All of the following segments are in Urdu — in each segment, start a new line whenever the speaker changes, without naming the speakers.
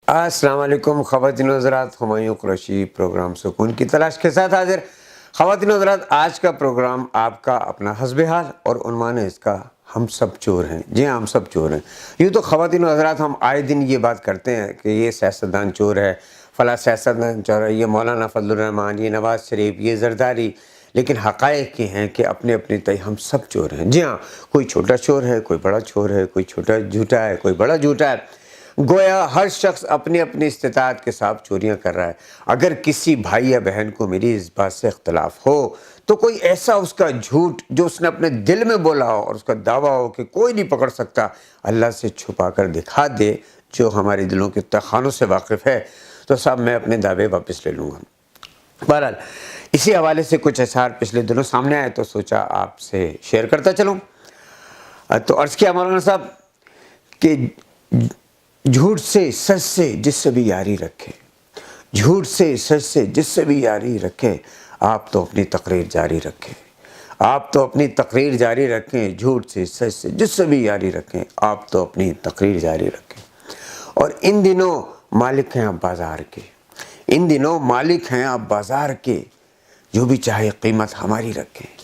السلام علیکم خواتین و حضرات، ہمایوں قریشی پروگرام سکون کی تلاش کے ساتھ حاضر۔ خواتین و حضرات، آج کا پروگرام آپ کا اپنا حسب حال اور عنوان ہے اس کا ہم سب چور ہیں۔ جی ہاں، ہم سب چور ہیں۔ یوں تو خواتین و حضرات ہم آئے دن یہ بات کرتے ہیں کہ یہ سیاستدان چور ہے، فلاں سیاستدان چور ہے، یہ مولانا فضل الرحمان، یہ نواز شریف، یہ زرداری، لیکن حقائق یہ ہیں کہ اپنے اپنے تئیں ہم سب چور ہیں۔ جی ہاں، کوئی چھوٹا چور ہے، کوئی بڑا چور ہے، کوئی چھوٹا جھوٹا ہے، کوئی بڑا جھوٹا ہے۔ گویا ہر شخص اپنی اپنی استطاعت کے ساتھ چوریاں کر رہا ہے۔ اگر کسی بھائی یا بہن کو میری اس بات سے اختلاف ہو تو کوئی ایسا اس کا جھوٹ جو اس نے اپنے دل میں بولا ہو اور اس کا دعویٰ ہو کہ کوئی نہیں پکڑ سکتا، اللہ سے چھپا کر دکھا دے، جو ہمارے دلوں کے تہخانوں سے واقف ہے، تو صاحب میں اپنے دعوے واپس لے لوں گا۔ بہرحال اسی حوالے سے کچھ اشعار پچھلے دنوں سامنے آئے تو سوچا آپ سے شیئر کرتا چلوں۔ تو عرض کیا مولانا صاحب کہ جھوٹ سے سچ سے جس سے بھی یاری رکھے، جھوٹ سے سچ سے جس سے بھی یاری رکھے، آپ تو اپنی تقریر جاری رکھیں، آپ تو اپنی تقریر جاری رکھیں، جھوٹ سے سچ سے جس سے بھی یاری رکھیں، آپ تو اپنی تقریر جاری رکھیں۔ اور ان دنوں مالک ہیں آپ بازار کے، ان دنوں مالک ہیں آپ بازار کے، جو بھی چاہے قیمت ہماری رکھیں،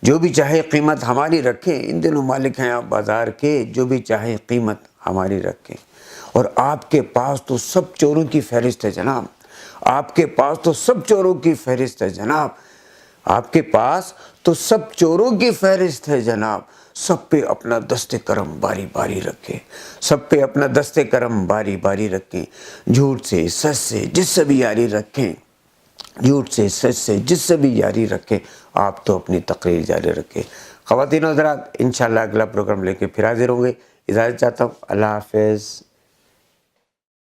جو بھی چاہے قیمت ہماری رکھیں۔ ان دنوں مالک ہیں آپ بازار کے، جو بھی چاہے قیمت ہماری رکھیں۔ اور آپ کے پاس تو سب چوروں کی فہرست ہے جناب، آپ کے پاس تو سب چوروں کی فہرست ہے جناب، آپ کے پاس تو سب چوروں کی فہرست ہے جناب۔ سب پہ اپنا دست کرم باری باری رکھیں، سب پہ اپنا دست کرم باری باری رکھیں۔ جھوٹ سے سچ سے جس سے بھی یاری رکھیں، جھوٹ سے سچ سے جس سے بھی یاری رکھیں، آپ تو اپنی تقریر جاری رکھیں۔ خواتین و حضرات، انشاءاللہ اگلا پروگرام لے کے پھر حاضر ہوں گے۔ اجازت چاہتا ہوں، اللہ حافظ۔